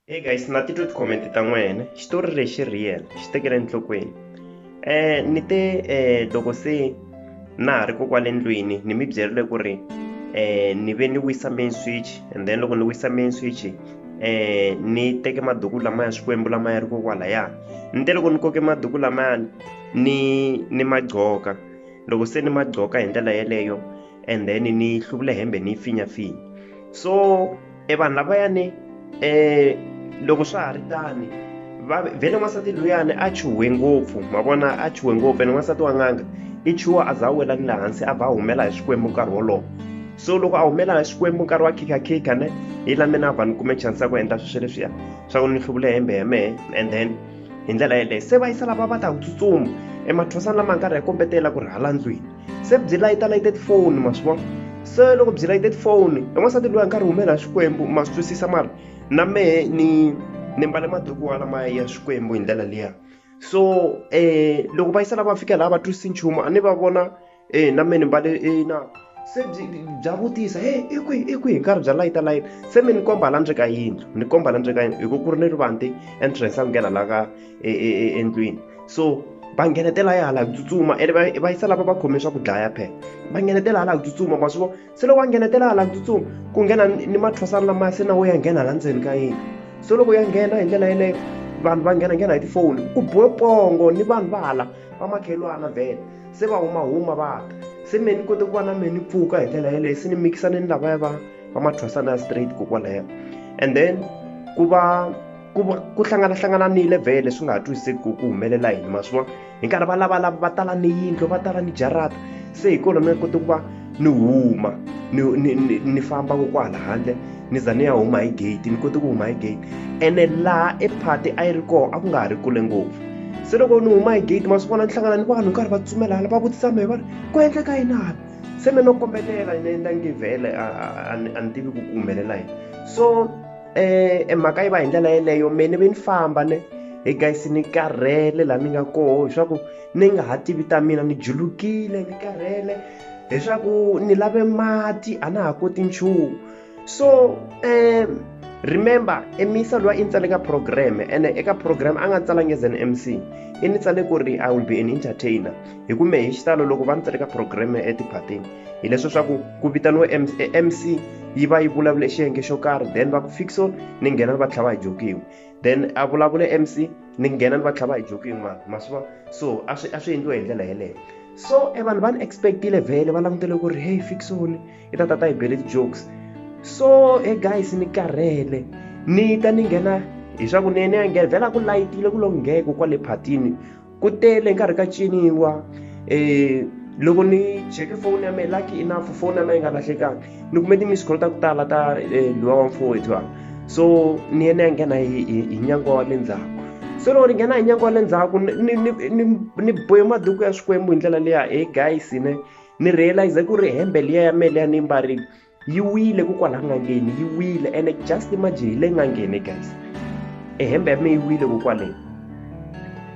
Hey guys, na titwe ti-comment ta n'wena. Xitori lexi real, xi tekela enhlokweni. Ni te loko se na ha ri ko kwale ndlwini ni mi byerile ku ri ni ve ni wisa main switch, and then loko ni wisa main switch ni teke maduku lamaya Xikwembu lamaya ri ko kwalaya. Ni te loko ni koke maduku lamayani ni ma gqoka. Loko se ni ma gqoka hi ndlela yeleyo, and then ni hluvule hembe ni yi finyafinya. So vanhu lavayani loko swa ha ri tani vhele n'wansati luyani a chuhe ngopfu, ma vona a chuhe ngopfu, ene n'wansati wa n'anga i chuha a za a wela ni le hansi a vha a humela hi Xikwembu nkarhi wolowo. So loko a humela hi Xikwembu nkarhi wa khikakhika ne hi la mina a va ni kume chance ya ku endla swilo leswiya swa ku ni hluvule hembe ya mehe, and then hi ndlela yeleyo se va yisa lava va ta ku tsutsuma emathwasani lama nkarhi ya kombetela ku ri hala ndlwini se byi layite tifoni, ma swi vona. Se loko byi layite tifoni n'wansati loyi a nkarhi humela hi Xikwembu, ma swi twisisa mara na mehe ni mbale maduku lamaya ya Xikwembu hi ndlela liya. So loko va yisa lava va fika laha va twisisi nchumu a ni va vona na mehe ni mbale na se bya vutisa i kwihi hi nkarhi bya layita se mi ni komba hala ndzeni ka yindlu, ni komba hala ndzeni ka yindlu hi ku ri ni rivanti entrance ya nghena laha ka endlwini. So va nghenetela ya hala hi ku tsutsuma ene va yisa lava va khome swa ku dlaya phela, va nghenetela hala hi ku tsutsuma ma swi vona. Se loko va nghenetela hala hi ku tsutsuma ku nghena ni mathwasana lamaya se na wo ya nghena hala ndzeni ka yindlu. So loko ya nghena hi ndlela yeleyo vanhu va nghena hi tifoni ku bohe pongo ni vanhu va hala va makhelwana vhele se va huma va ta. Se me ni kote ku va na me ni pfuka hi ndlela yeleyo se ni mikisane ni lavaya va mathwasana ya straight kokwalaya, and then ku hlanganahlangananile vhele swi nga ha twisiseki ku humelela yini, ma swi vona. Hi nkarhi va lava va tala ni yindlu va tala ni jarata, se hi kona ni kote ku va ni huma ni famba kwala handle ni za ni ya huma hi gate, ni kote ku huma hi gate ene laha ephati a yi ri koho a ku nga ha ri kule ngopfu. Se loko ni huma hi gate ma swi vona ni hlangana ni vanhu nkarhi va tsumela hala va vutisa mehe va ri ku endleka yini hala. Se me no kombelela ni endla nge vhele a ni tivi ku humelela yini. So mhaka yi va hi ndlela yeleyo me ni ve ni famba ne hey guys ni karhele laha ni nga koho leswaku ni nga ha tivi ta mina, ni julukile ni karhele leswaku ni lave mati a na ha koti nchumu. So remember Misa loyi i ni tsale ka program ene eka program a nga tsalangi as an MC i ni tsale ku ri I will be an entertainer, hi ku mehe hi xitalo loko va ni tsale ka program etiphatini hileswo swa ku vitaniwe MC yi va yi vulavule xiyenge xo karhi, then va ku Fikson ni nghena ni va tlhava hi jokiwe, then a vulavule MC ni nghena ni va tlhava hi jokiwe ma swi vona. So a swi endliwe hi ndlela yeleyo. So vanhu va ni expectile vhele va langutele ku ri hey Fikson i ta tata hi bele ti-jokes. So hey guys ni karhele ni ta ni nghena hi swa ku ni ya nghena vhela ku layitile ku lo ngheko kwale phatini ku tele nkarhi ka ciniwa. Loko ni cheke foni ya mehe lucky enough foni ya mehe yi nga lahlekanga ni kume ti-miss call ta ku tala ta luwa wa mfowethu wa. So ni ya nghena hi nyango wa le ndzhaku. So loko ni nghena hi nyango wa le ndzhaku ni bohe maduku ya Xikwembu hi ndlela liya. Hey guys ni realize ku ri hembe liya ya mehe liya ni mbarile yi wile kokwala n'angeni, yi wile ene just imagine hi le n'angeni guys hembe ya mehe yi wile kokwale.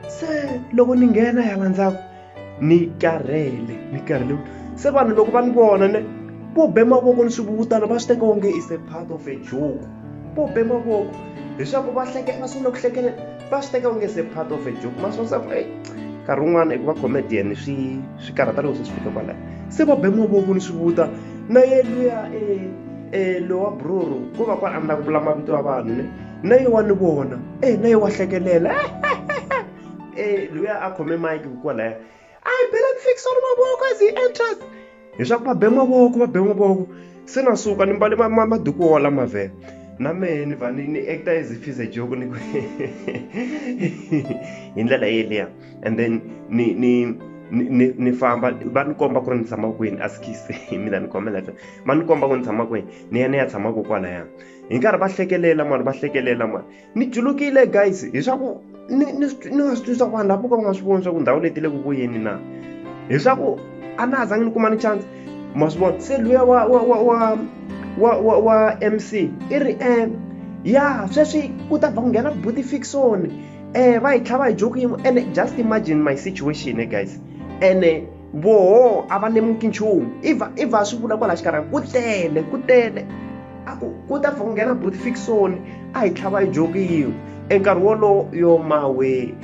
Se loko ni nghena hala ndzhaku ni karhele se vanhu loko va ni vona ne vo be mavoko ni swivutana va swi teka onge is a part of a joke, vo be mavoko leswaku va sungula ku hlekelela va swi teka onge is a part of a joke. Ma swi vona nkarhi wun'wana eku va comedian swi karhata loko se swi fika kwalaya se va be mavoko ni swivuta na ye luya lo wa broro ku va kwala a ni la ku vula mavito ya vanhu ne na ye wa ni vona na ye wa hlekelela luya a khome mike kwalaya I believe Fikson mavoko as he enters leswaku va be mavoko se na suka ni mbale maduku wola mavhele na mehe ni va ni actor as if is a joke ni hi ndlela yeliya, and then ni famba va ni komba ku ri ni tshama kwini askise mina ni kombela ma ni komba ku ni tshama kwini ni ya tshama kokwalaya. Hi nkarhi va hlekelela mani ni julukile guys leswaku ni nga swi twisisa ku vanhu lavo ka va nga swi voni swa ku ndhawu leti le ku vuyeni na leswaku a na ha zangi ni kuma ni chance, ma swi vona. Se luya wa MC i ri ya sweswi ku ta va ku nghena buti Fikson va hi tlhava hi joke yin'we ene just imagine my situation guys ene voho a va lemuki nchumu i va swi vula kwala xikarhi ku tele ku ta fika ku nghena Boot Fiction a hi tlhava hi joke yin'we enkarhi wolowo yo mawe